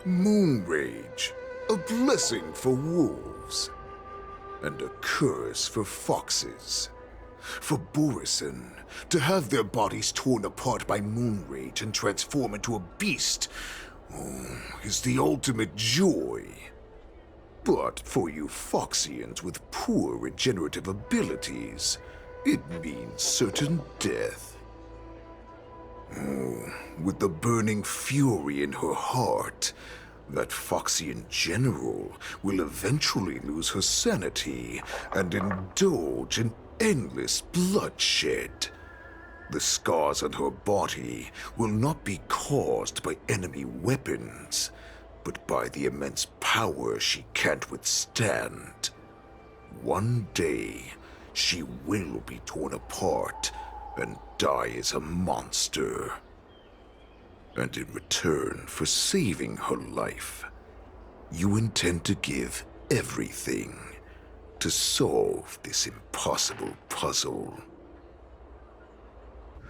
Moon rage, a blessing for wolves, and a curse for foxes. For Borison, to have their bodies torn apart by moon rage and transform into a beast is the ultimate joy. But for you Foxians with poor regenerative abilities, it means certain death. With the burning fury in her heart, that Foxian general will eventually lose her sanity and indulge in endless bloodshed. The scars on her body will not be caused by enemy weapons, but by the immense power she can't withstand. One day, she will be torn apart and die as a monster. And in return for saving her life, you intend to give everything to solve this impossible puzzle.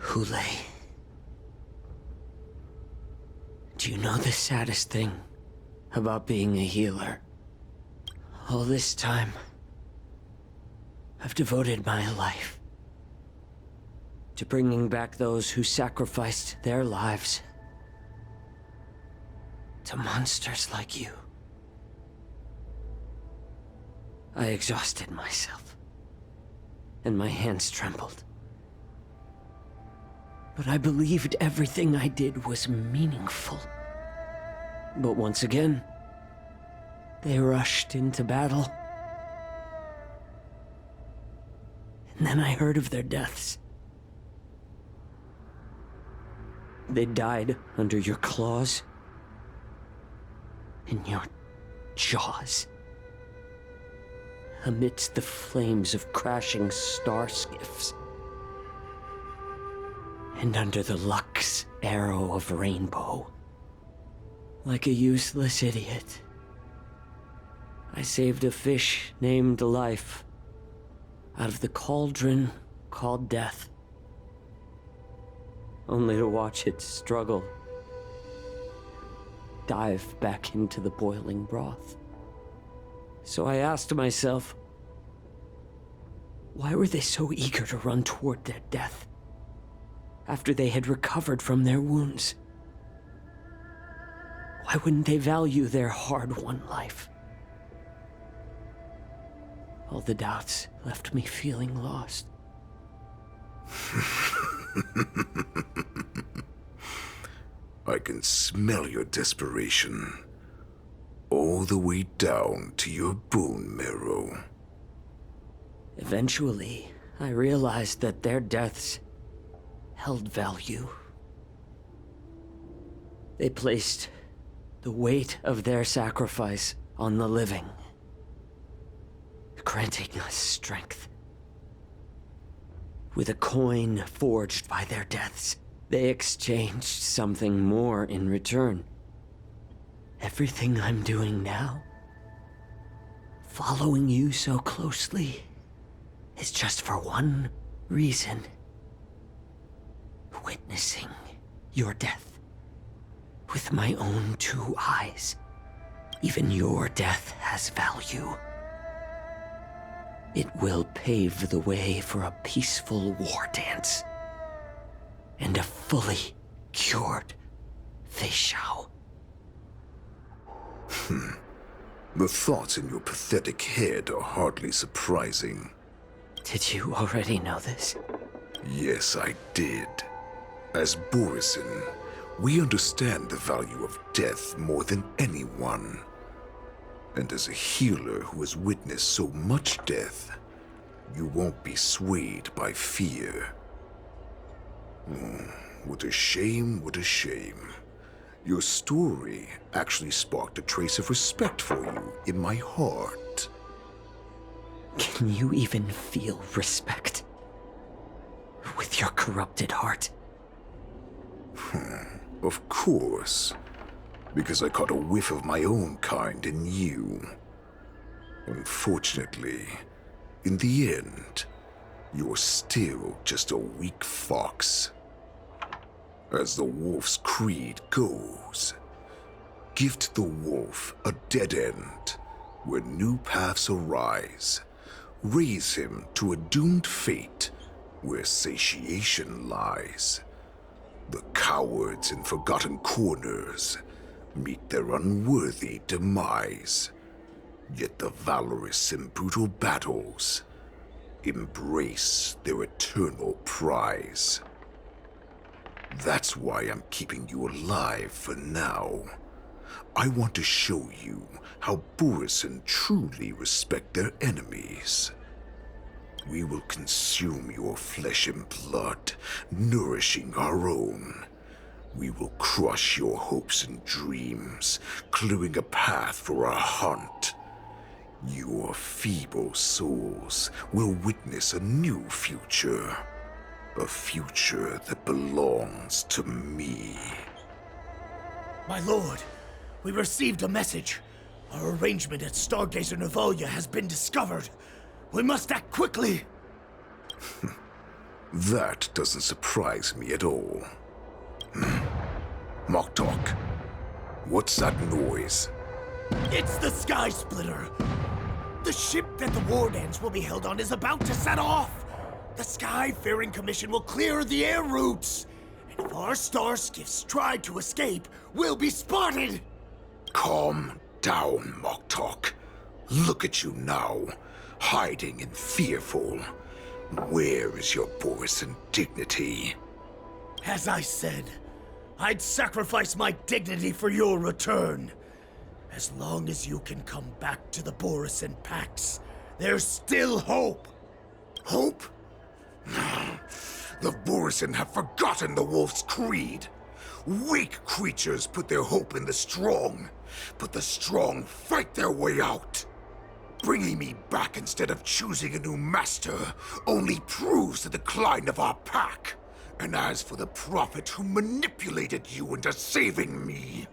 Hule, do you know the saddest thing about being a healer? All this time, I've devoted my life to bringing back those who sacrificed their lives to monsters like you. I exhausted myself, and my hands trembled. But I believed everything I did was meaningful. But once again, they rushed into battle. And then I heard of their deaths. They died under your claws, in your jaws, amidst the flames of crashing star skiffs, and under the Lux arrow of rainbow. Like a useless idiot, I saved a fish named Life out of the cauldron called Death, only to watch it struggle, dive back into the boiling broth. So I asked myself, why were they so eager to run toward their death after they had recovered from their wounds? Why wouldn't they value their hard-won life? All the doubts left me feeling lost. I can smell your desperation, all the way down to your bone marrow. Eventually, I realized that their deaths held value. They placed the weight of their sacrifice on the living, granting us strength. With a coin forged by their deaths, they exchanged something more in return. Everything I'm doing now, following you so closely, is just for one reason: witnessing your death with my own two eyes. Even your death has value. It will pave the way for a peaceful war dance and a fully cured Fei Shao. The thoughts in your pathetic head are hardly surprising. Did you already know this? Yes, I did. As Borison, we understand the value of death more than anyone. And as a healer who has witnessed so much death, you won't be swayed by fear. What a shame, what a shame. Your story actually sparked a trace of respect for you in my heart. Can you even feel respect with your corrupted heart? Of course, because I caught a whiff of my own kind in you. Unfortunately, in the end, you're still just a weak fox. As the wolf's creed goes, Gift the wolf a dead end where new paths arise. Raise him to a doomed fate where satiation lies. The cowards in forgotten corners meet their unworthy demise. Yet the valorous in brutal battles embrace their eternal prize. That's why I'm keeping you alive for now. I want to show you how Borisin truly respect their enemies. We will consume your flesh and blood, nourishing our own. We will crush your hopes and dreams, clearing a path for our hunt. Your feeble souls will witness a new future. A future that belongs to me. My lord, we received a message. Our arrangement at Stargazer Navalia has been discovered. We must act quickly. That doesn't surprise me at all. Moktok, what's that noise? It's the Sky Splitter. The ship that the Wardens will be held on is about to set off. The Skyfaring Commission will clear the air routes. And if our star skiffs try to escape, we'll be spotted. Calm down, Moktok. Look at you now, hiding and fearful. Where is your Borisin dignity? As I said, I'd sacrifice my dignity for your return. As long as you can come back to the Borisin Pax, there's still hope. Hope? The Borisin have forgotten the wolf's creed. Weak creatures put their hope in the strong, but the strong fight their way out. Bringing me back instead of choosing a new master only proves the decline of our pack. And as for the prophet who manipulated you into saving me,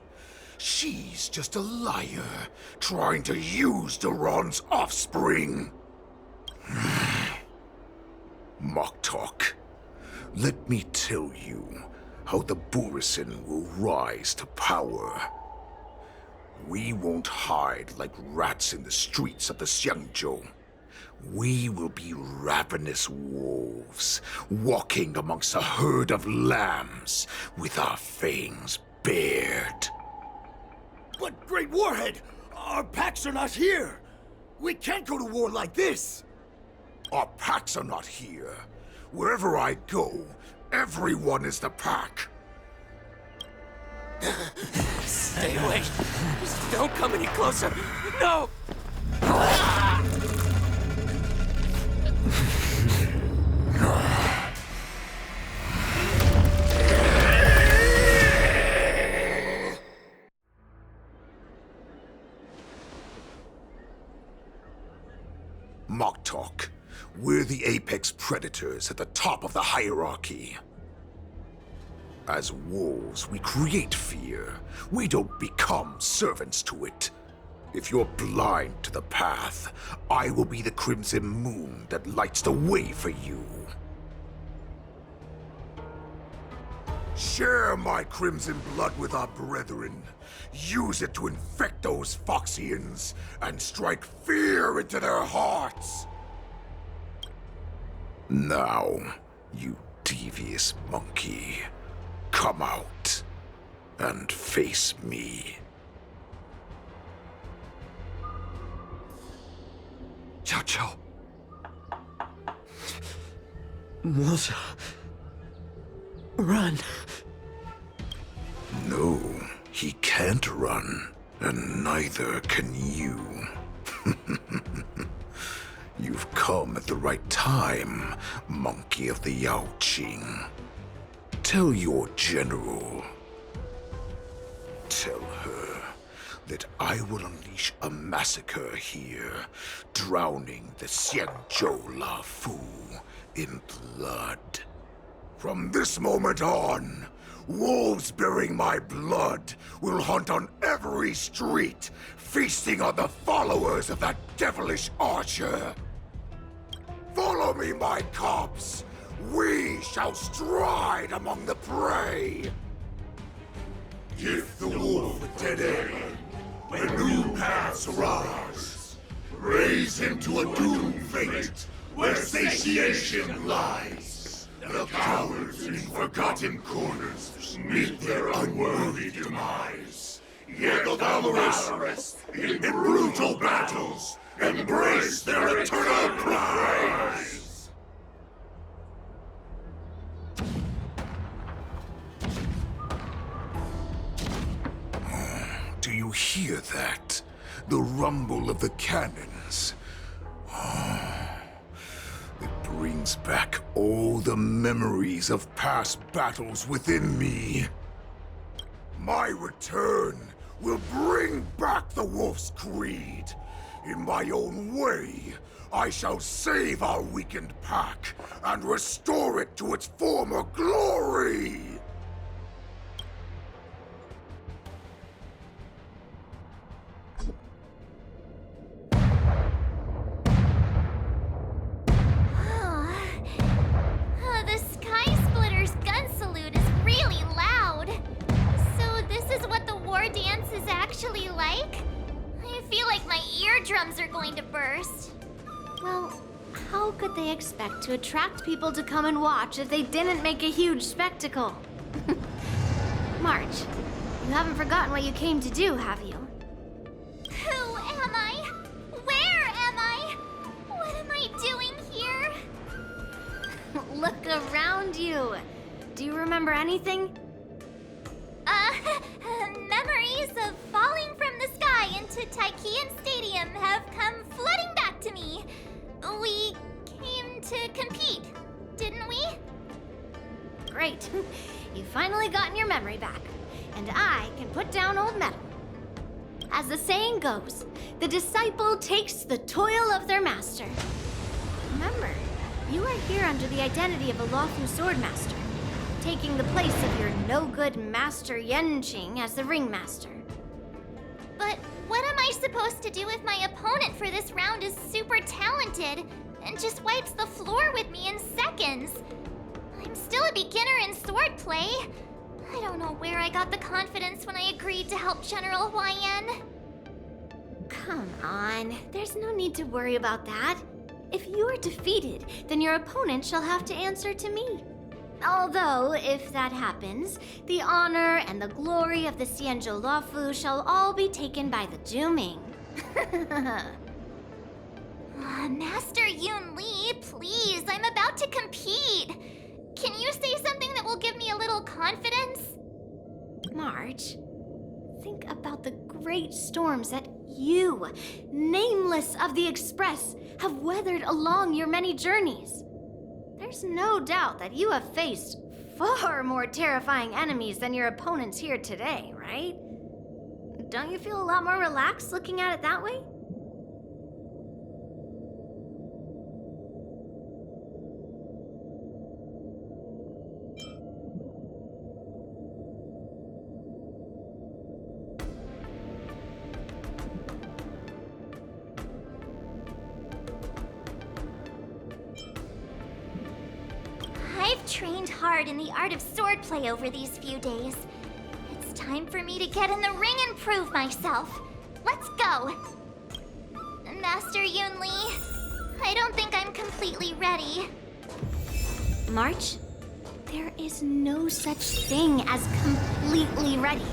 she's just a liar trying to use Duran's offspring. Moktok, let me tell you how the Borisin will rise to power. We won't hide like rats in the streets of the Xiangzhou. We will be ravenous wolves, walking amongst a herd of lambs with our fangs bared. But, Great Warhead, our packs are not here. We can't go to war like this. Our packs are not here. Wherever I go, everyone is the pack. Stay away. Just don't come any closer. No! Moktok, we're the apex predators at the top of the hierarchy. As wolves, we create fear. We don't become servants to it. If you're blind to the path, I will be the crimson moon that lights the way for you. Share my crimson blood with our brethren. Use it to infect those Foxians and strike fear into their hearts. Now, you devious monkey, come out and face me. Chow Chow. Melissa. Run. No, he can't run, and neither can you. You've come at the right time, monkey of the Yaoqing. Tell your general. Tell her that I will unleash a massacre here, drowning the Xianzhou La Fu in blood. From this moment on, wolves bearing my blood will hunt on every street, feasting on the followers of that devilish archer. Follow me, my cubs. We shall stride among the prey. Gift the wolf a dead end, when new paths arise. Raise him to a doomed fate, where satiation lies. The cowards in forgotten corners meet their unworthy demise. Yet the valorous, in brutal battles, embrace their eternal prize. Do you hear that? The rumble of the cannons. It brings back all the memories of past battles within me. My return will bring back the Wolf's Creed. In my own way, I shall save our weakened pack and restore it to its former glory! The Sky Splitter's gun salute is really loud. So this is what the war dance is actually like? I feel like my eardrums are going to burst. Well, how could they expect to attract people to come and watch if they didn't make a huge spectacle? March, you haven't forgotten what you came to do, have you? Who am I? Where am I? What am I doing here? Look around you. Do you remember anything? Memories of falling from the sky into Tychean Stadium have come flooding back to me. We came to compete, didn't we? Great. You've finally gotten your memory back. And I can put down old metal. As the saying goes, the disciple takes the toil of their master. Remember, you are here under the identity of a lawful swordmaster, taking the place of your no-good master Yenqing as the ringmaster. But what am I supposed to do if my opponent for this round is super talented and just wipes the floor with me in seconds? I'm still a beginner in swordplay. I don't know where I got the confidence when I agreed to help General Huayan. Come on, there's no need to worry about that. If you are defeated, then your opponent shall have to answer to me. Although, if that happens, the honor and the glory of the Xianzhou Luofu shall all be taken by the Juming. Master Yun Li, please, I'm about to compete. Can you say something that will give me a little confidence? March, think about the great storms that you, nameless of the Express, have weathered along your many journeys. There's no doubt that you have faced far more terrifying enemies than your opponents here today, right? Don't you feel a lot more relaxed looking at it that way? I've trained hard in the art of swordplay over these few days. It's time for me to get in the ring and prove myself. Let's go! Master Yun Li, I don't think I'm completely ready. March, there is no such thing as completely ready.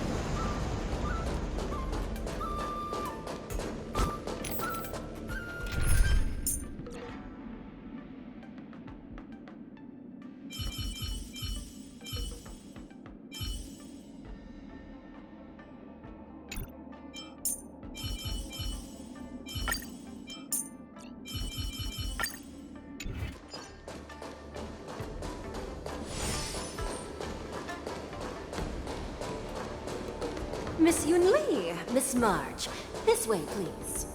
Miss Yun Li, Miss March, this way, please.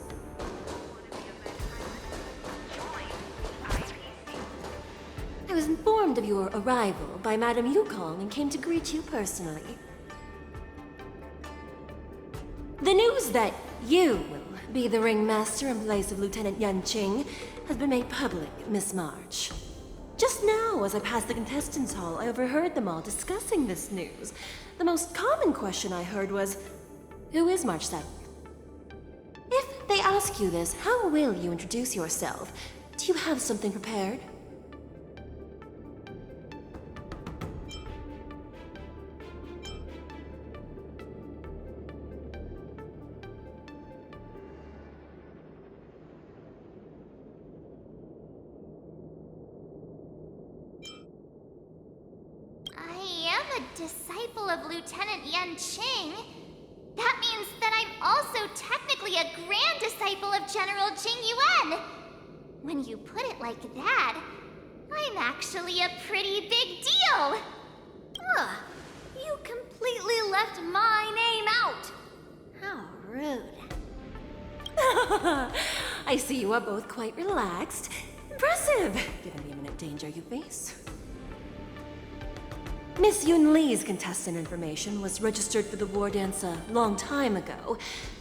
I was informed of your arrival by Madame Yukong and came to greet you personally. The news that you will be the ringmaster in place of Lieutenant Yanqing has been made public, Miss March. Just now, as I passed the contestants' hall, I overheard them all discussing this news. The most common question I heard was, who is March 7th? If they ask you this, how will you introduce yourself? Do you have something prepared? I am a disciple of Lieutenant Yan Qing. That means that I'm also technically a grand disciple of General Jing Yuan. When you put it like that, I'm actually a pretty big deal. Ugh, you completely left my name out. How rude. I see you are both quite relaxed. Impressive, given the imminent danger you face. Miss Yun Li's contestant information was registered for the war dance a long time ago.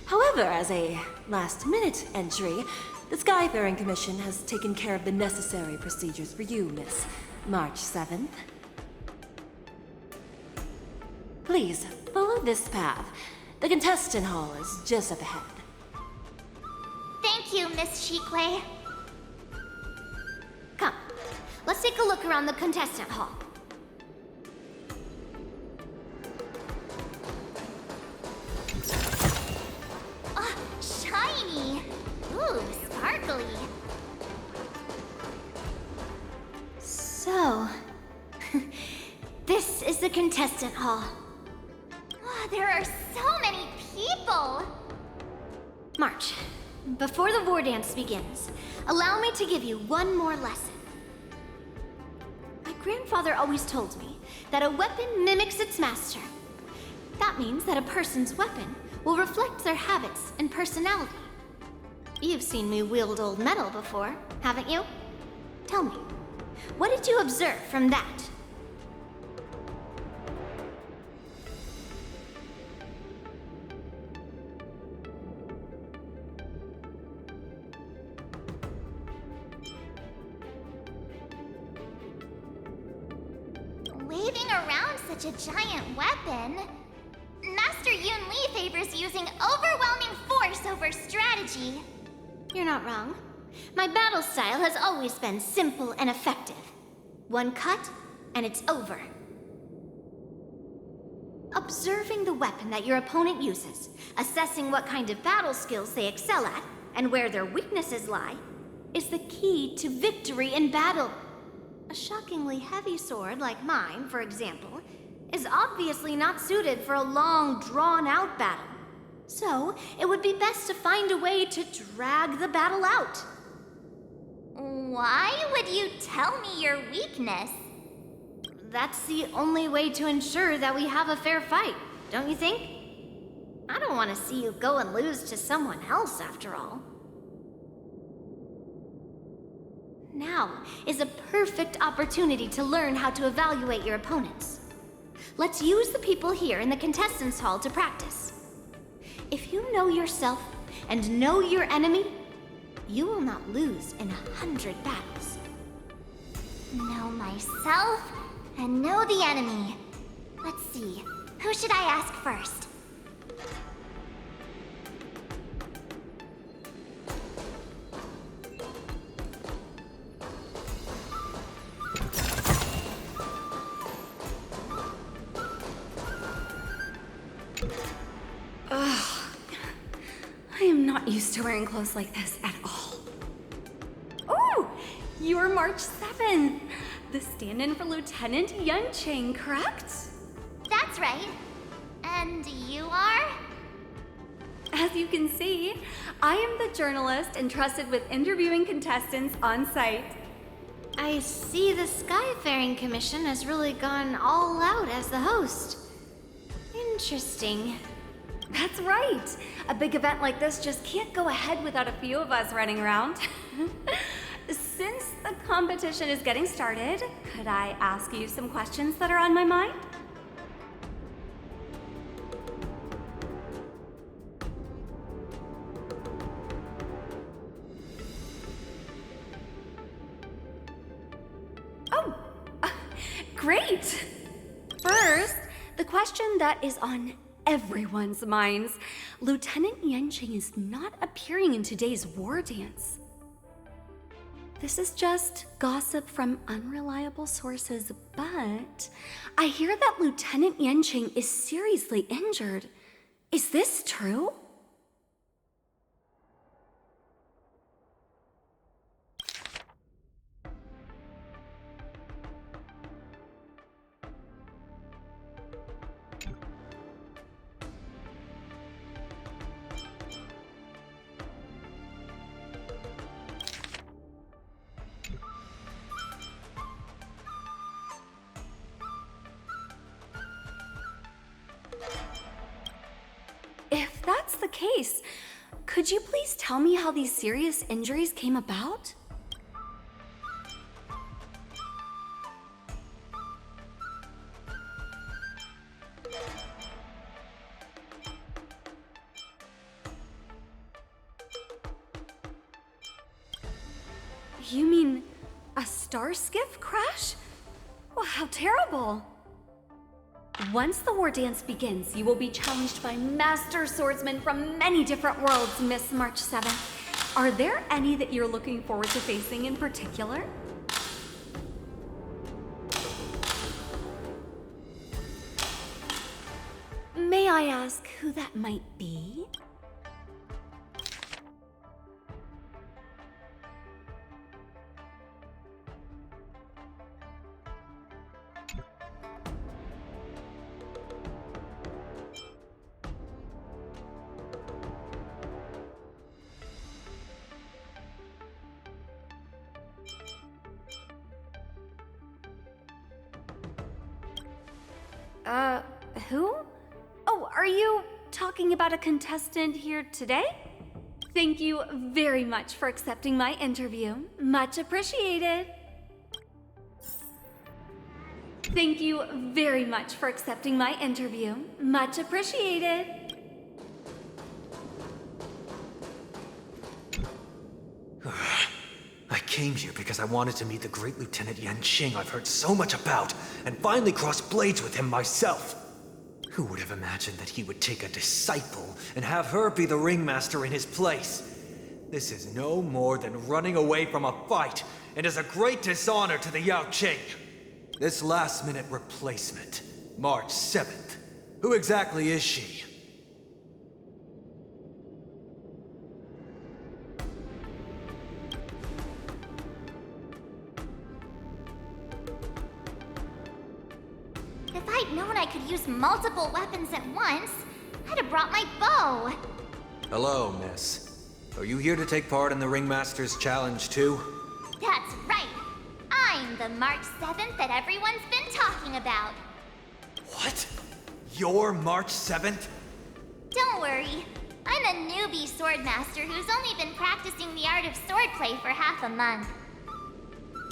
However, as a last-minute entry, the Skyfaring Commission has taken care of the necessary procedures for you, Miss March 7th. Please, follow this path. The contestant hall is just up ahead. Thank you, Miss Shikwe. Come, let's take a look around the contestant hall. Ah, shiny. Ooh, sparkly. So, this is the contestant hall. Ah, there are so many people. March, before the war dance begins, allow me to give you one more lesson. My grandfather always told me that a weapon mimics its master. That means that a person's weapon will reflect their habits and personality. You've seen me wield old metal before, haven't you? Tell me, what did you observe from that? Waving around such a giant weapon, Master Yun Li favors using overwhelming force over strategy. You're not wrong. My battle style has always been simple and effective. One cut, and it's over. Observing the weapon that your opponent uses, assessing what kind of battle skills they excel at, and where their weaknesses lie, is the key to victory in battle. A shockingly heavy sword like mine, for example, is obviously not suited for a long, drawn-out battle. So, it would be best to find a way to drag the battle out. Why would you tell me your weakness? That's the only way to ensure that we have a fair fight, don't you think? I don't want to see you go and lose to someone else, after all. Now is a perfect opportunity to learn how to evaluate your opponents. Let's use the people here in the contestants' hall to practice. If you know yourself and know your enemy, you will not lose in 100 battles. Know myself and know the enemy. Let's see, who should I ask first? I am not used to wearing clothes like this at all. Oh, you're March 7th, the stand-in for Lieutenant Yan Qing, correct? That's right. And you are? As you can see, I am the journalist entrusted with interviewing contestants on site. I see the Skyfaring Commission has really gone all out as the host. Interesting. That's right. A big event like this just can't go ahead without a few of us running around. Since the competition is getting started, could I ask you some questions that are on my mind? great! First, the question that is on everyone's minds. Lieutenant Yanqing is not appearing in today's war dance. This is just gossip from unreliable sources, but I hear that Lieutenant Yanqing is seriously injured. Is this true? If that's the case, could you please tell me how these serious injuries came about? You mean a star skiff crash? Well, how terrible! Once the war dance begins, you will be challenged by master swordsmen from many different worlds, Miss March 7th. Are there any that you're looking forward to facing in particular? May I ask who that might be? Who? Oh, are you talking about a contestant here today? Thank you very much for accepting my interview. Much appreciated. Thank you very much for accepting my interview. Much appreciated. I came here because I wanted to meet the great Lieutenant Yanqing I've heard so much about, and finally cross blades with him myself. Who would have imagined that he would take a disciple and have her be the ringmaster in his place? This is no more than running away from a fight, and is a great dishonor to the Yao Qing. This last-minute replacement, March 7th. Who exactly is she? If I'd known I could use multiple weapons at once, I'd have brought my bow. Hello, miss. Are you here to take part in the Ringmaster's Challenge too? That's right. I'm the March 7th that everyone's been talking about. What? You're March 7th? Don't worry. I'm a newbie swordmaster who's only been practicing the art of swordplay for half a month.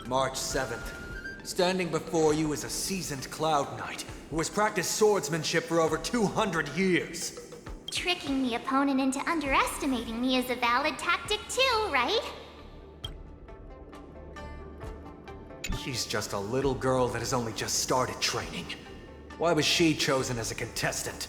March 7th. Standing before you is a seasoned Cloud Knight who has practiced swordsmanship for over 200 years. Tricking the opponent into underestimating me is a valid tactic too, right? She's just a little girl that has only just started training. Why was she chosen as a contestant?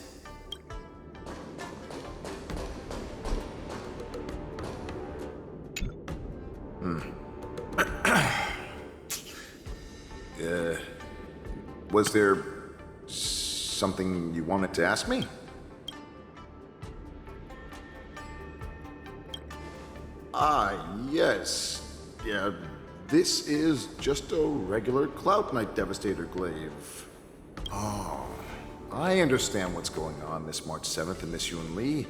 Was there something you wanted to ask me? Yes. Yeah, this is just a regular Cloud Knight Devastator glaive. Oh, I understand what's going on, Miss March 7th and Miss Yun Li.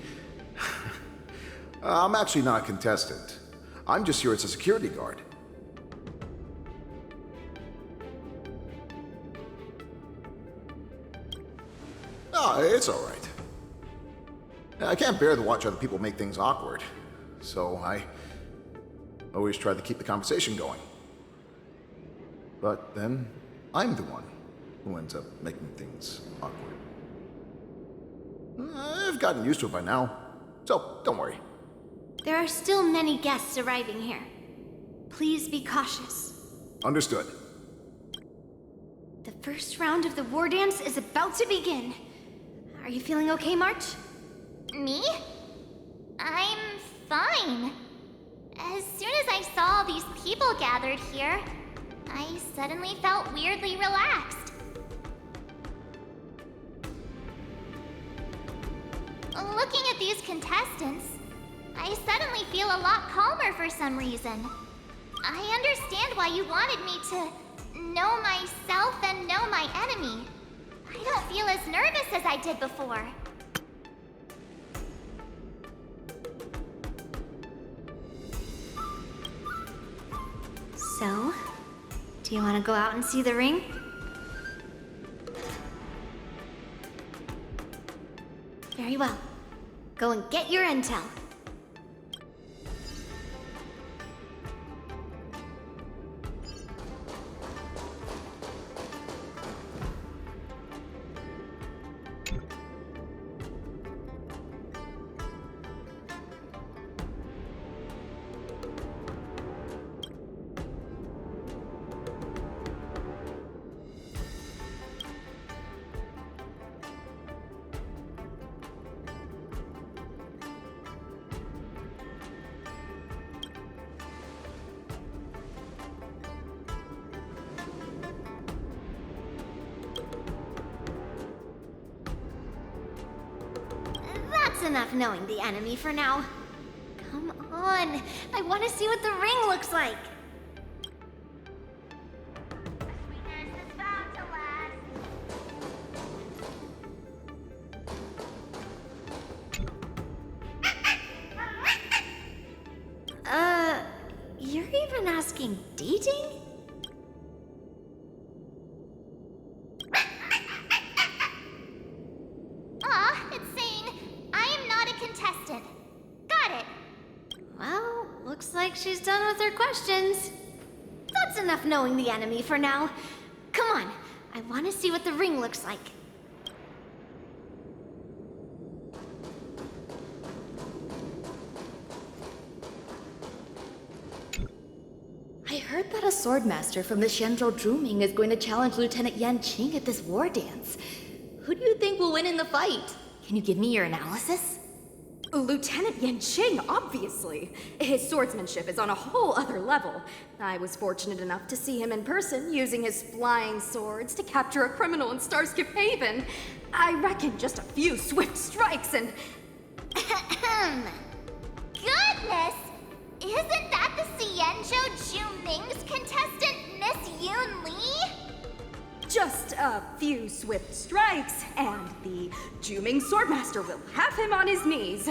I'm actually not a contestant. I'm just here as a security guard. Oh, it's all right. I can't bear to watch other people make things awkward, so I always try to keep the conversation going. But then, I'm the one who ends up making things awkward. I've gotten used to it by now, so don't worry. There are still many guests arriving here. Please be cautious. Understood. The first round of the war dance is about to begin. Are you feeling okay, March? Me? I'm fine. As soon as I saw all these people gathered here, I suddenly felt weirdly relaxed. Looking at these contestants, I suddenly feel a lot calmer for some reason. I understand why you wanted me to know myself and know my enemy. I don't feel as nervous as I did before. So, do you want to go out and see the ring? Very well. Go and get your intel. That's enough knowing the enemy for now. Come on, I want to see what the ring looks like. You're even asking dating? It's saying, I am not a contestant. Got it. Well, looks like she's done with her questions. That's enough knowing the enemy for now. Come on, I want to see what the ring looks like. I heard that a swordmaster from the Shenzhou Druming is going to challenge Lieutenant Yan Qing at this war dance. Who do you think will win in the fight? Can you give me your analysis? Lieutenant Yan Qing, obviously. His swordsmanship is on a whole other level. I was fortunate enough to see him in person, using his flying swords to capture a criminal in Starskip Haven. I reckon just a few swift strikes and... Goodness! Isn't that the Xianzhou Juming's contestant, Miss Yoon Lee? Just a few swift strikes, and the Juming Swordmaster will have him on his knees.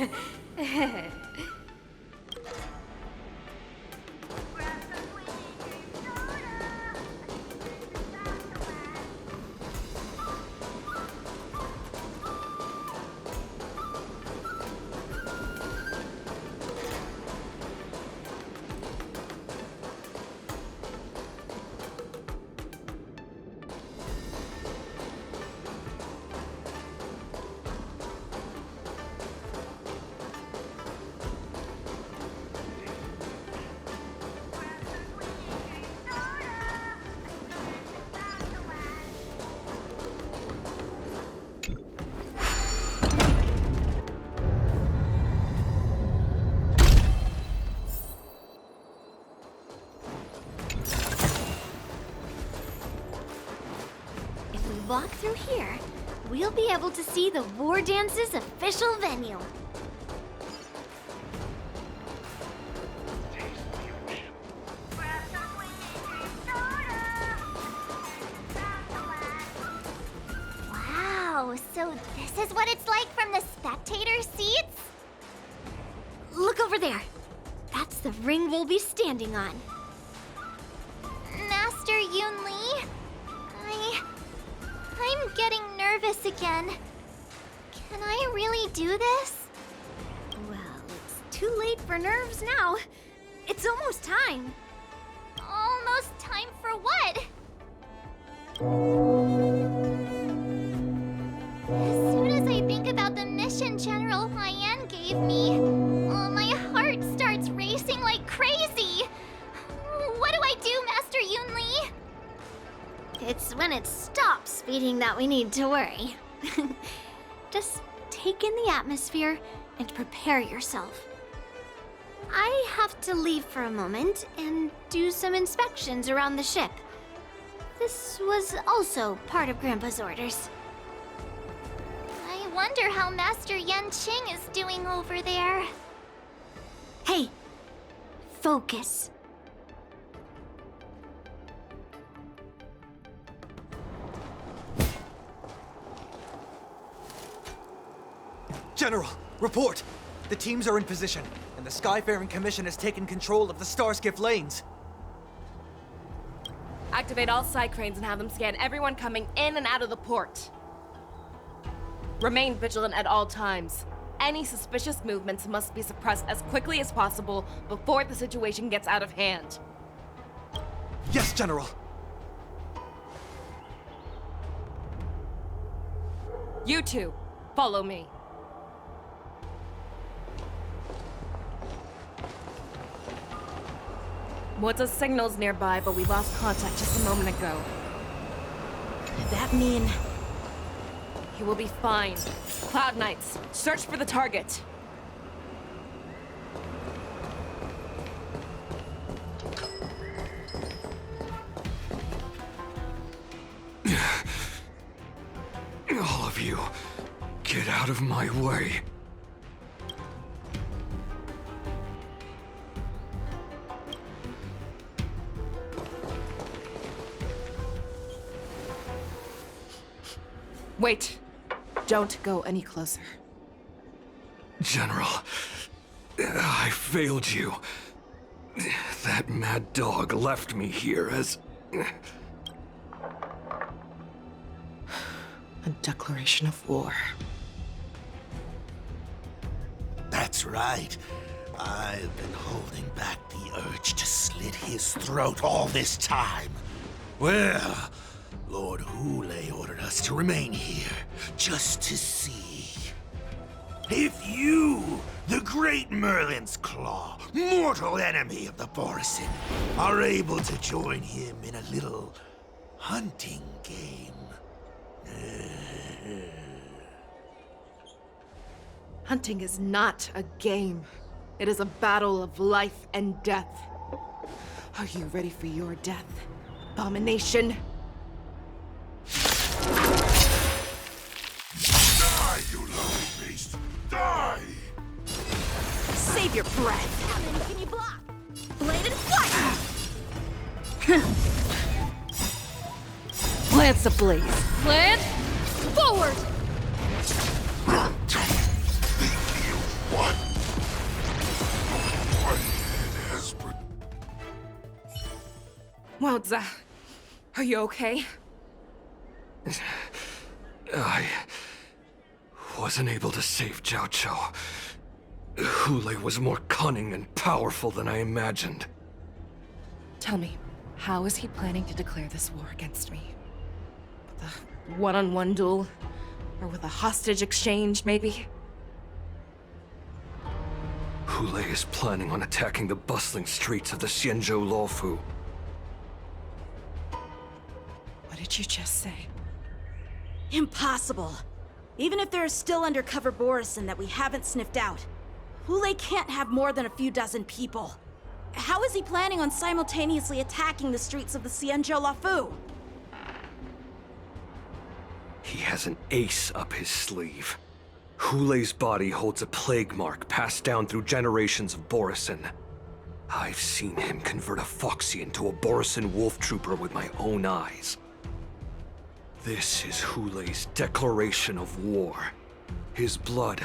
Walk through here, we'll be able to see the war dance's official venue. Wow, so this is what it's like from the spectator seats? Look over there. That's the ring we'll be standing on. Master Yoon Lee? I'm getting nervous again. Can I really do this? Well, it's too late for nerves now. It's almost time. Almost time for what? As soon as I think about the mission General Hyan gave me, my heart starts racing like crazy. What do I do, Master Yoon Lee? It's when it's speeding that we need to worry. Just take in the atmosphere and prepare yourself. I have to leave for a moment and do some inspections around the ship. This was also part of Grandpa's orders. I wonder how Master Yanqing is doing over there. Hey, focus. General, report! The teams are in position, and the Skyfaring Commission has taken control of the Starskiff lanes. Activate all side cranes and have them scan everyone coming in and out of the port. Remain vigilant at all times. Any suspicious movements must be suppressed as quickly as possible before the situation gets out of hand. Yes, General! You two, follow me. What's signals nearby, but we lost contact just a moment ago. Did that mean... He will be fine. Cloud Knights, search for the target. All of you, get out of my way. Wait. Don't go any closer. General, I failed you. That mad dog left me here as... A declaration of war. That's right. I've been holding back the urge to slit his throat all this time. Well, Lord Hule ordered us to remain here, just to see. If you, the great Merlin's Claw, mortal enemy of the Borisin, are able to join him in a little hunting game. Hunting is not a game. It is a battle of life and death. Are you ready for your death, abomination? Die, you lonely beast! Die! Save your breath! Can you block? Bladed fire! Lance ablaze. Lance, forward! What? My head has... Wowza. Are you okay? I wasn't able to save Jiao Chou. Hule was more cunning and powerful than I imagined. Tell me, how is he planning to declare this war against me? With a one-on-one duel? Or with a hostage exchange, maybe? Hule is planning on attacking the bustling streets of the Xianzhou Luofu. What did you just say? Impossible. Even if there are still undercover Borisin that we haven't sniffed out, Hule can't have more than a few dozen people. How is he planning on simultaneously attacking the streets of the Xianzhou Luofu? He has an ace up his sleeve. Hule's body holds a plague mark passed down through generations of Borisin. I've seen him convert a Foxy into a Borisin wolf trooper with my own eyes. This is Hule's declaration of war. His blood.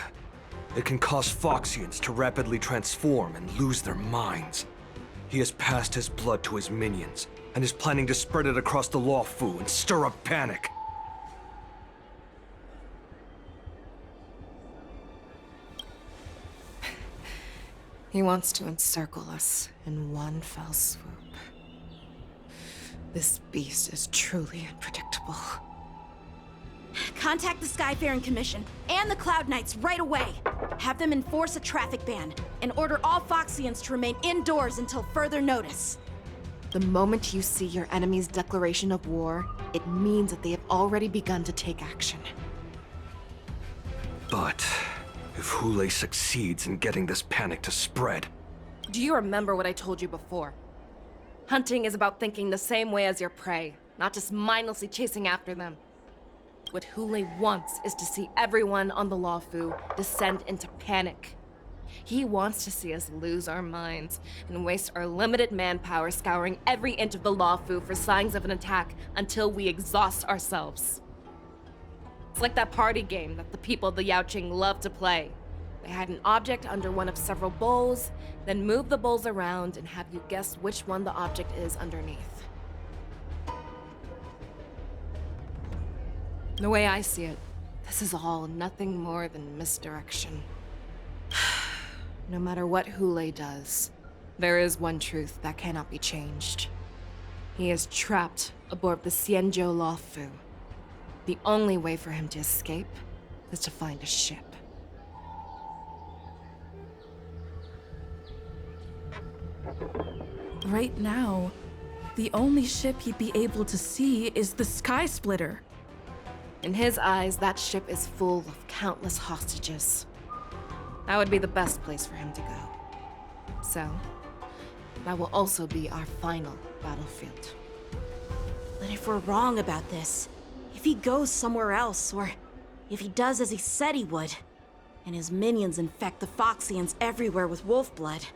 It can cause Foxians to rapidly transform and lose their minds. He has passed his blood to his minions, and is planning to spread it across the Luofu and stir up panic. He wants to encircle us in one fell swoop. This beast is truly unpredictable. Contact the Skyfaring Commission and the Cloud Knights right away. Have them enforce a traffic ban and order all Foxians to remain indoors until further notice. The moment you see your enemy's declaration of war, it means that they have already begun to take action. But if Hule succeeds in getting this panic to spread... Do you remember what I told you before? Hunting is about thinking the same way as your prey, not just mindlessly chasing after them. What Hule wants is to see everyone on the Luofu descend into panic. He wants to see us lose our minds and waste our limited manpower scouring every inch of the Luofu for signs of an attack until we exhaust ourselves. It's like that party game that the people of the Yaoqing love to play. They hide an object under one of several bowls, then move the bowls around and have you guess which one the object is underneath. The way I see it, this is all nothing more than misdirection. No matter what Hule does, there is one truth that cannot be changed. He is trapped aboard the Xianzhou Luofu. The only way for him to escape is to find a ship. Right now, the only ship he'd be able to see is the Sky Splitter. In his eyes, that ship is full of countless hostages. That would be the best place for him to go. So, that will also be our final battlefield. But if we're wrong about this, if he goes somewhere else, or if he does as he said he would, and his minions infect the Foxians everywhere with wolf blood,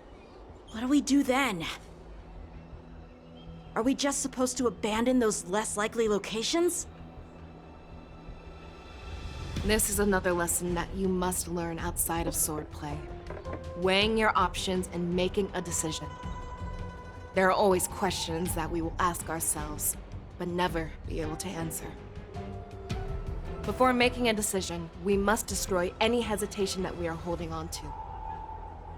what do we do then? Are we just supposed to abandon those less likely locations? This is another lesson that you must learn outside of swordplay. Weighing your options and making a decision. There are always questions that we will ask ourselves, but never be able to answer. Before making a decision, we must destroy any hesitation that we are holding on to.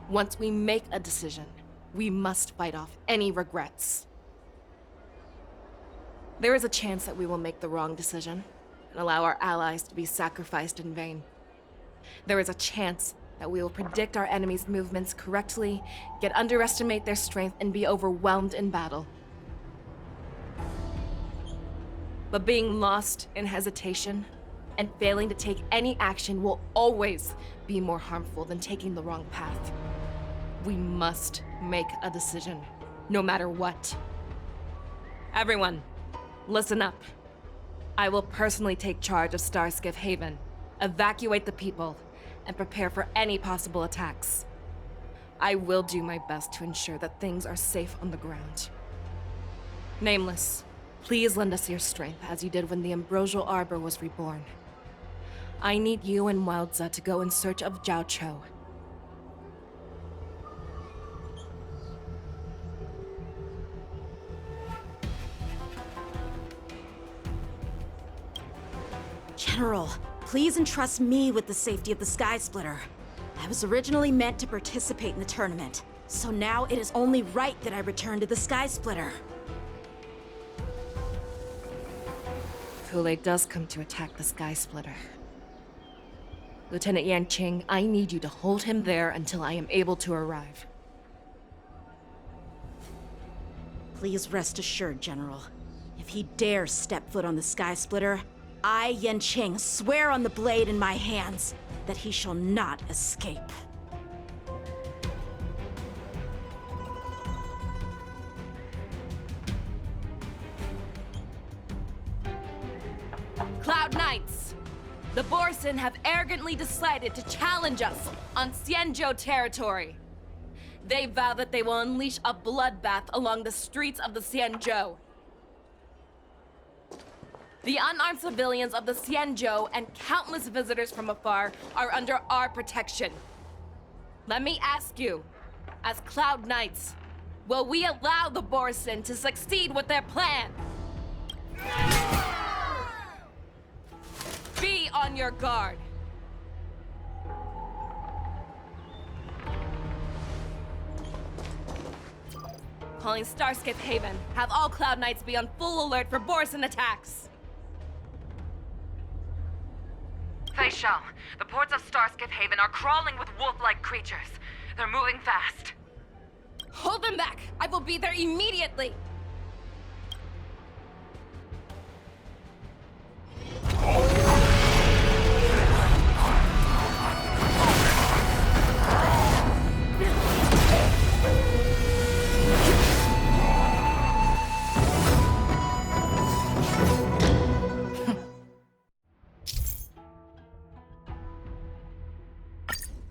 Once we make a decision, we must fight off any regrets. There is a chance that we will make the wrong decision and allow our allies to be sacrificed in vain. There is a chance that we will predict our enemies' movements correctly, yet underestimate their strength and be overwhelmed in battle. But being lost in hesitation and failing to take any action will always be more harmful than taking the wrong path. We must make a decision, no matter what. Everyone, listen up. I will personally take charge of Starskiff Haven, evacuate the people, and prepare for any possible attacks. I will do my best to ensure that things are safe on the ground. Nameless, please lend us your strength as you did when the Ambrosial Arbor was reborn. I need you and Wildza to go in search of Jiao Cho. General, please entrust me with the safety of the Sky Splitter. I was originally meant to participate in the tournament, so now it is only right that I return to the Sky Splitter. If Hule does come to attack the Sky Splitter, Lieutenant Yanqing, I need you to hold him there until I am able to arrive. Please rest assured, General. If he dares step foot on the Sky Splitter, I, Yanqing, swear on the blade in my hands that he shall not escape. Cloud Knights! The Borson have arrogantly decided to challenge us on Xianzhou territory. They vow that they will unleash a bloodbath along the streets of the Xianzhou. The unarmed civilians of the Xianzhou and countless visitors from afar are under our protection. Let me ask you, as Cloud Knights, will we allow the Borson to succeed with their plan? Be on your guard. Calling Starskiff Haven. Have all Cloud Knights be on full alert for Borson attacks. Fei Shao, the ports of Starskiff Haven are crawling with wolf-like creatures. They're moving fast. Hold them back! I will be there immediately!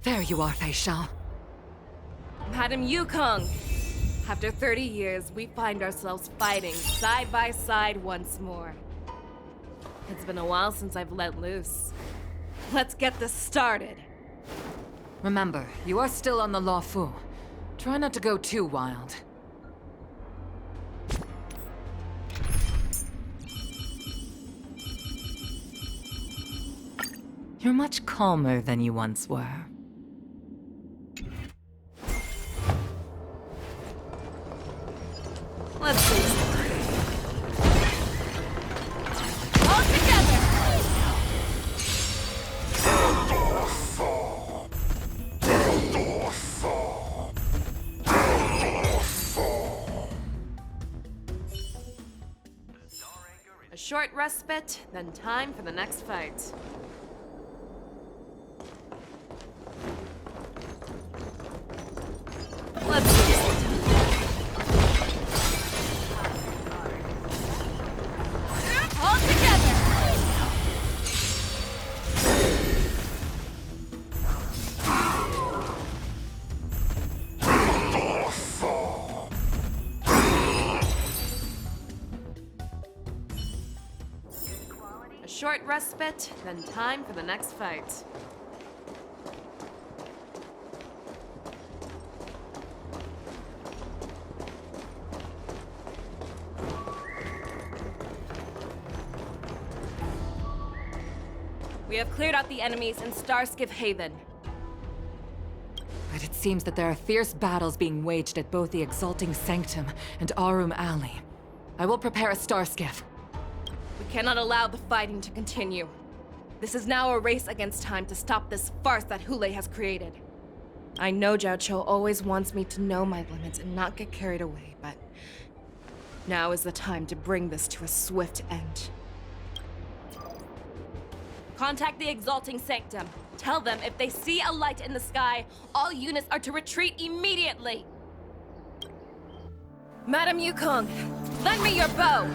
There you are, Fei Shao. Madam Yukong! After 30 years, we find ourselves fighting side by side once more. It's been a while since I've let loose. Let's get this started. Remember, you are still on the Law Fu. Try not to go too wild. You're much calmer than you once were. Let's do this. All together! A short respite, then time for the next fight. Let's do this. All together! A short respite, then time for the next fight. We have cleared out the enemies in Starskiff Haven. But it seems that there are fierce battles being waged at both the Exalting Sanctum and Arum Alley. I will prepare a Starskiff. We cannot allow the fighting to continue. This is now a race against time to stop this farce that Hulei has created. I know Zhao Cho always wants me to know my limits and not get carried away, but now is the time to bring this to a swift end. Contact the Exalting Sanctum. Tell them if they see a light in the sky, all units are to retreat immediately. Madam Yukong, lend me your bow.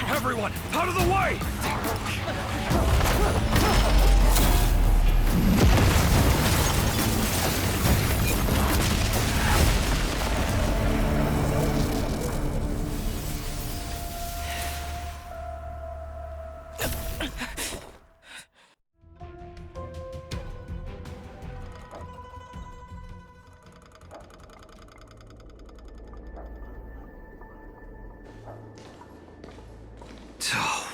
Everyone, out of the way!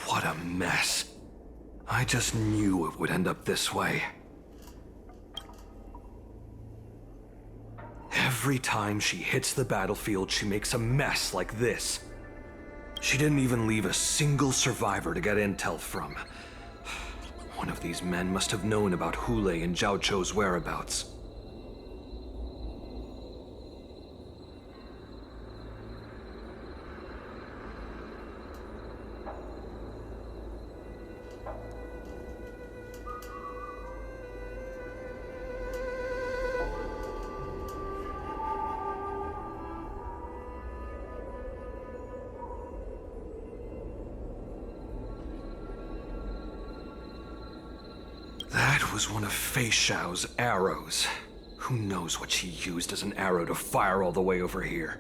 What a mess. I just knew it would end up this way. Every time she hits the battlefield, she makes a mess like this. She didn't even leave a single survivor to get intel from. One of these men must have known about Hulei and Zhao Cho's whereabouts. That was one of Fei Shao's arrows. Who knows what she used as an arrow to fire all the way over here?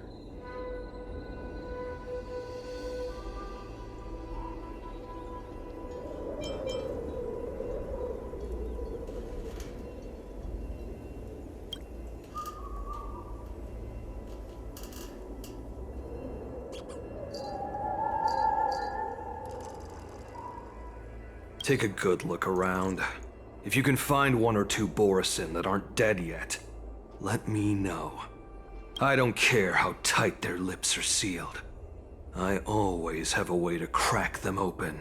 Take a good look around. If you can find one or two Borisin that aren't dead yet, let me know. I don't care how tight their lips are sealed. I always have a way to crack them open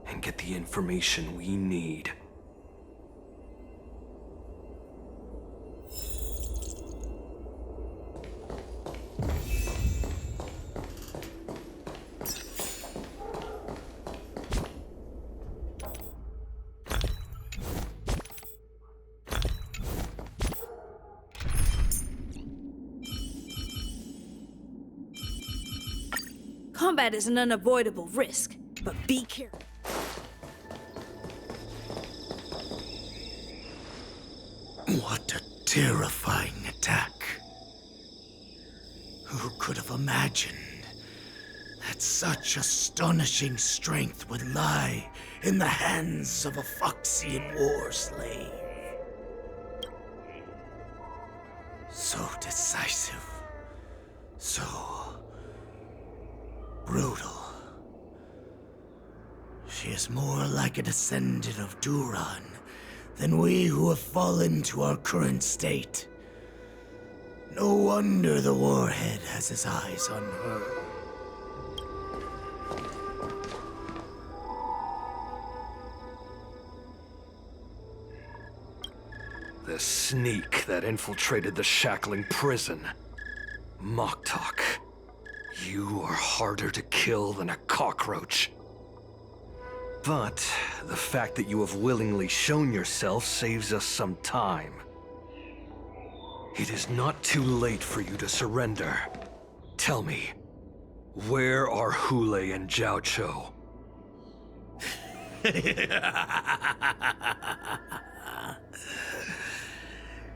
and get the information we need. Combat is an unavoidable risk, but be careful. What a terrifying attack. Who could have imagined that such astonishing strength would lie in the hands of a Foxian war slave? So decisive. So brutal. She is more like a descendant of Duran than we who have fallen to our current state. No wonder the Warhead has his eyes on her. The sneak that infiltrated the shackling prison. Moktok, you are harder to kill than a cockroach. But the fact that you have willingly shown yourself saves us some time. It is not too late for you to surrender. Tell me, where are Hule and Jiao Cho?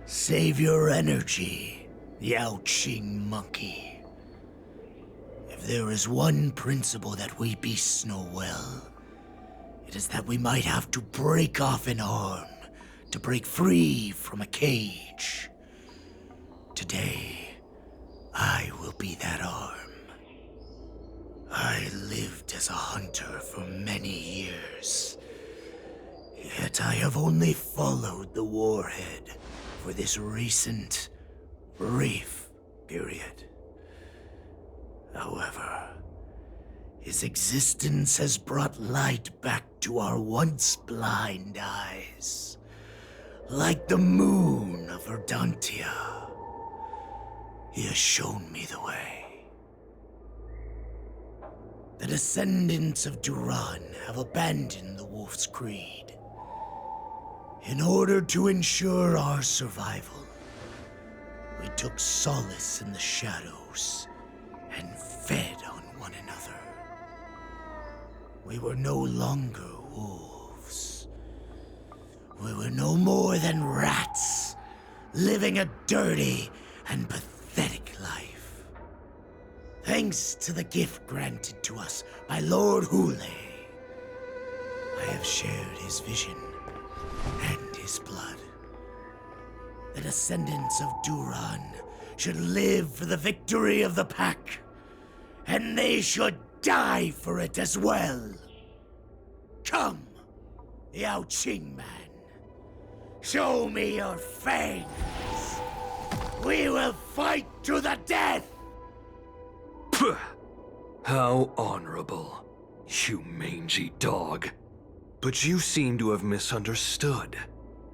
Save your energy, Yao Qing monkey. If there is one principle that we beasts know well, it is that we might have to break off an arm to break free from a cage. Today, I will be that arm. I lived as a hunter for many years, yet I have only followed the Warhead for this recent, brief period. However, his existence has brought light back to our once blind eyes, like the moon of Verdantia. He has shown me the way. The descendants of Duran have abandoned the Wolf's Creed. In order to ensure our survival, we took solace in the shadows and fed on one another. We were no longer wolves. We were no more than rats, living a dirty and pathetic life. Thanks to the gift granted to us by Lord Hule, I have shared his vision and his blood. The descendants of Duran should live for the victory of the pack, and they should die for it as well. Come, Yao Qing man. Show me your fangs. We will fight to the death! Puh! How honorable, you mangy dog. But you seem to have misunderstood.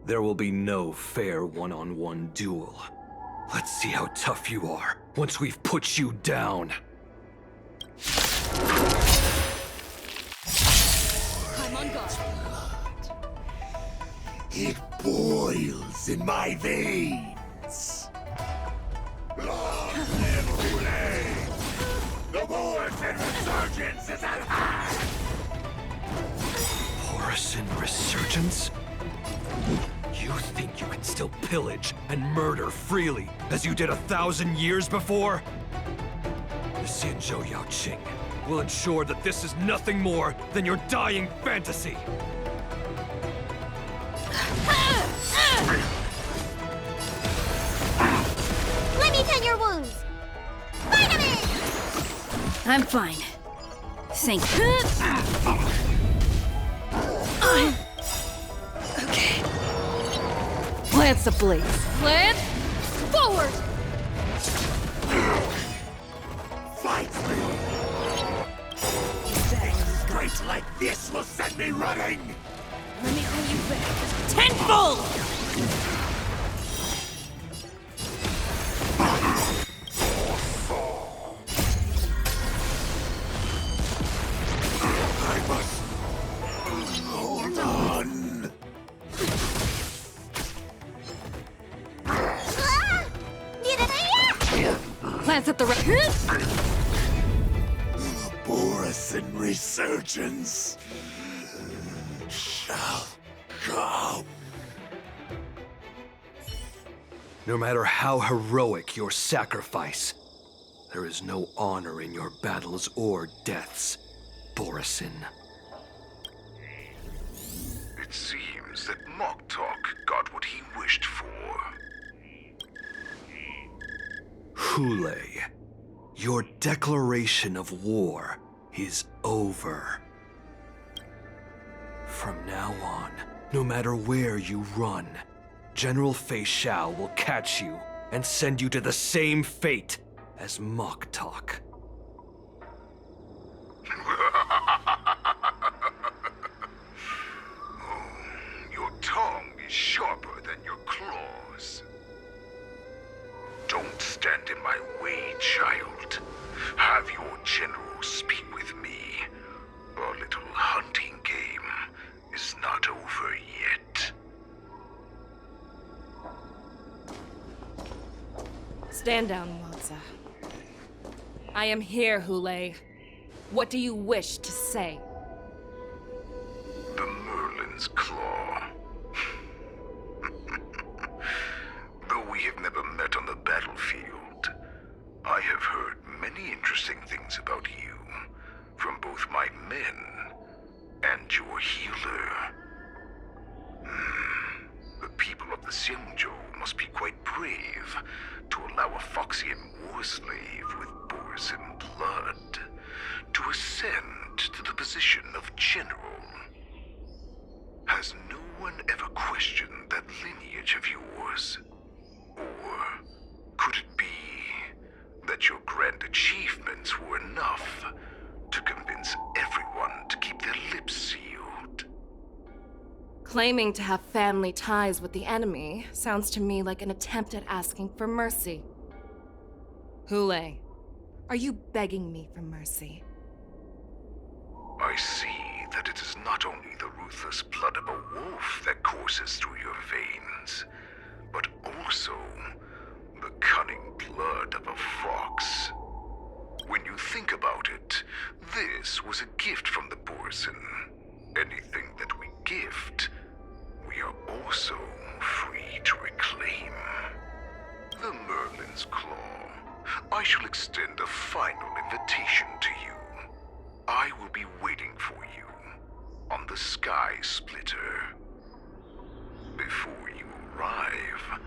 There will be no fair one-on-one duel. Let's see how tough you are once we've put you down. I'm on guard. It boils in my veins. Long live Hule! The Borisin resurgence is at hand! Borisin resurgence? You think you can still pillage and murder freely, as you did 1,000 years before? The Xianzhou Yao Qing will ensure that this is nothing more than your dying fantasy. Let me tend your wounds! Vitamin! I'm fine. Thank you. Okay. Lance the blades. Plan forward! Fight me! Straight like this will send me running! Let me bring you back. Tenfold! I must hold on. Ah! Glance at the Borusan resurgence shall come. No matter how heroic your sacrifice, there is no honor in your battles or deaths, Borusan. It seems that Moktok got what he wished for. Hule, your declaration of war is over. From now on, no matter where you run, General Fei Xiao will catch you and send you to the same fate as Moktok. Your tongue is sharper than your claws. Don't stand in my way, child. Have your general speak with me. Our little hunting game is not over yet. Stand down, Wanza. I am here, Hule. What do you wish to say? The Merlin's Claw. Though we have never met on the battlefield, I have heard many interesting things about you from both my men and your healer. The people of the Xianzhou must be quite brave to allow a Foxian war slave with Borusan blood to ascend to the position of general. Has no one ever questioned that lineage of yours? Or could it be that your grand achievements were enough to convince everyone to keep their lips sealed? Claiming to have family ties with the enemy sounds to me like an attempt at asking for mercy. Hule, are you begging me for mercy? I see that it is not only the ruthless blood of a wolf that courses through your veins, but also the cunning blood of a fox. When you think about it, this was a gift from the Borusan. Anything that we gift, we are also free to reclaim. The Merlin's Claw. I shall extend a final invitation to you. I will be waiting for you on the Sky Splitter. Before you arrive,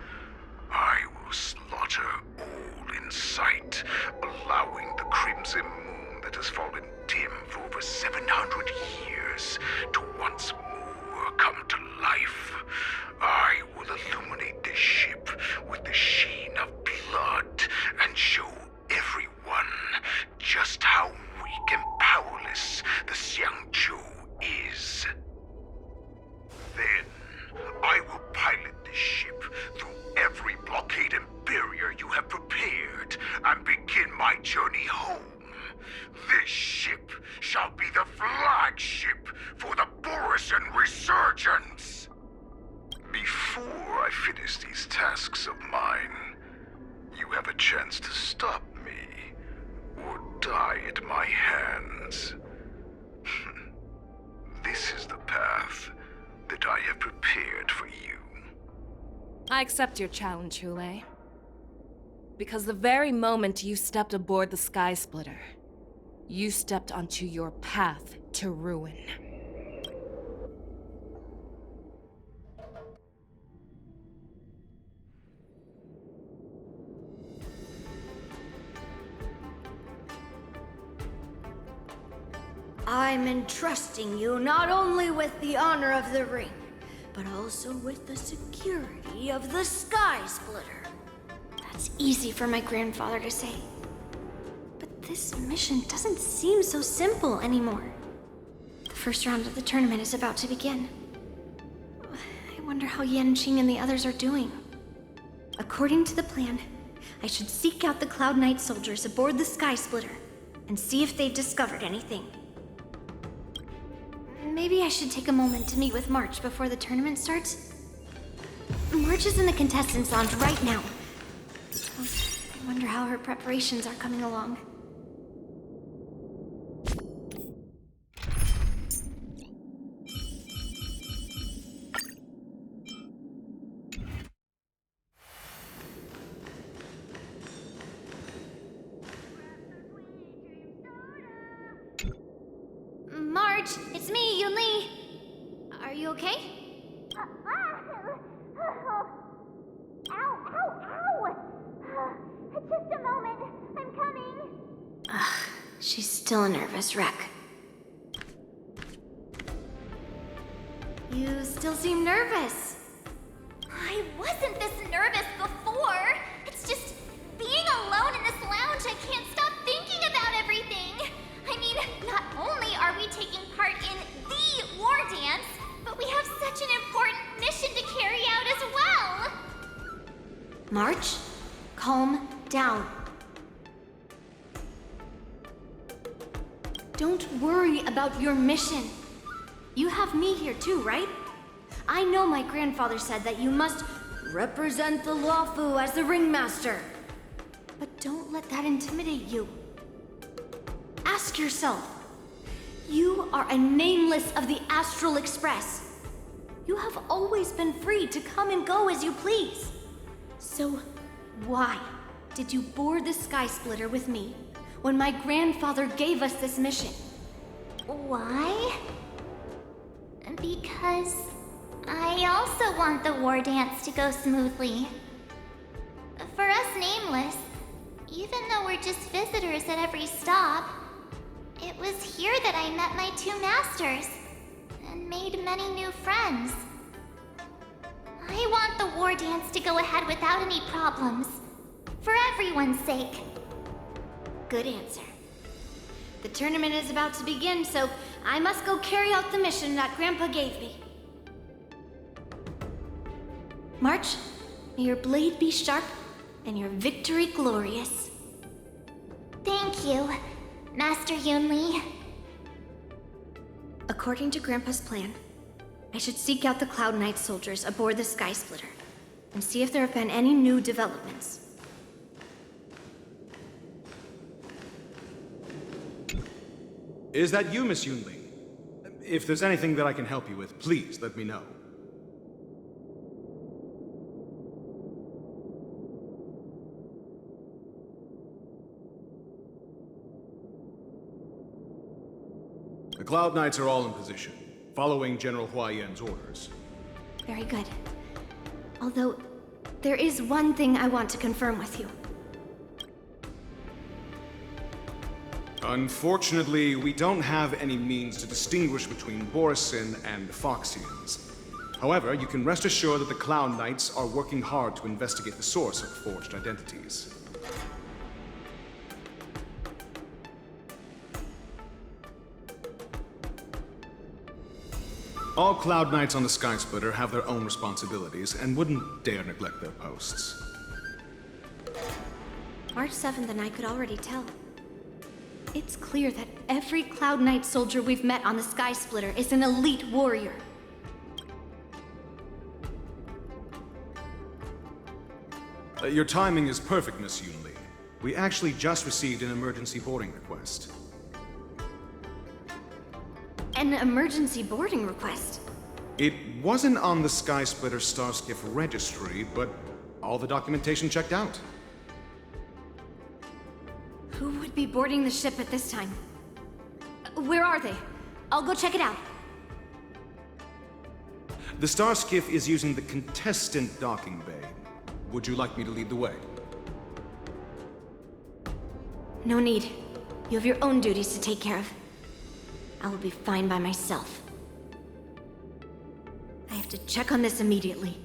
I will slaughter all in sight, allowing the crimson moon that has fallen dim for over 700 years to once more come to life. I will illuminate this ship with the sheen of blood and show everyone just how weak and powerless the Xianzhou is. Then, I will pilot this ship through every blockade and barrier you have prepared and begin my journey home. This ship shall be the flagship for the Borusan resurgence. Before I finish these tasks of mine, you have a chance to stop me or die at my hands. This is the path that I have prepared for you. I accept your challenge, Hule. Because the very moment you stepped aboard the Sky Splitter, you stepped onto your path to ruin. I'm entrusting you not only with the honor of the ring, but also with the security of the Sky Splitter. That's easy for my grandfather to say. But this mission doesn't seem so simple anymore. The first round of the tournament is about to begin. I wonder how Yanqing and the others are doing. According to the plan, I should seek out the Cloud Knight soldiers aboard the Sky Splitter and see if they've discovered anything. Maybe I should take a moment to meet with March before the tournament starts. March is in the contestants' lounge right now. I wonder how her preparations are coming along. March, it's me, Yunli. Are you okay? Ow, ow, ow! Just a moment, I'm coming. She's still a nervous wreck. You still seem nervous. I wasn't this nervous before. It's just being alone in this lounge, I can't stop thinking about everything. I mean, not only are we taking part in the war dance, but we have such an important mission to carry out as well. March, calm down. Don't worry about your mission. You have me here too, right? I know my grandfather said that you must represent the Luofu as the ringmaster. But don't let that intimidate you. Ask yourself, you are a nameless of the Astral Express. You have always been free to come and go as you please. So why did you board the Sky Splitter with me when my grandfather gave us this mission? Why? Because I also want the war dance to go smoothly. For us nameless, even though we're just visitors at every stop, it was here that I met my two masters and made many new friends. I want the war dance to go ahead without any problems, for everyone's sake. Good answer. The tournament is about to begin, so I must go carry out the mission that Grandpa gave me. March, may your blade be sharp and your victory glorious. Thank you, Master Yunli. According to Grandpa's plan, I should seek out the Cloud Knight soldiers aboard the Sky Splitter and see if there have been any new developments. Is that you, Miss Yunli? If there's anything that I can help you with, please let me know. The Cloud Knights are all in position, following General Hua Yan's orders. Very good. Although, there is one thing I want to confirm with you. Unfortunately, we don't have any means to distinguish between Borisin and the Foxians. However, you can rest assured that the Cloud Knights are working hard to investigate the source of forged identities. All Cloud Knights on the Sky Splitter have their own responsibilities and wouldn't dare neglect their posts. March 7th and I could already tell. It's clear that every Cloud Knight soldier we've met on the Sky Splitter is an elite warrior. Your timing is perfect, Miss Yunli. We actually just received an emergency boarding request. An emergency boarding request? It wasn't on the Sky Splitter Starskiff registry, but all the documentation checked out. Who would be boarding the ship at this time? Where are they? I'll go check it out. The Starskiff is using the contestant docking bay. Would you like me to lead the way? No need. You have your own duties to take care of. I will be fine by myself. I have to check on this immediately.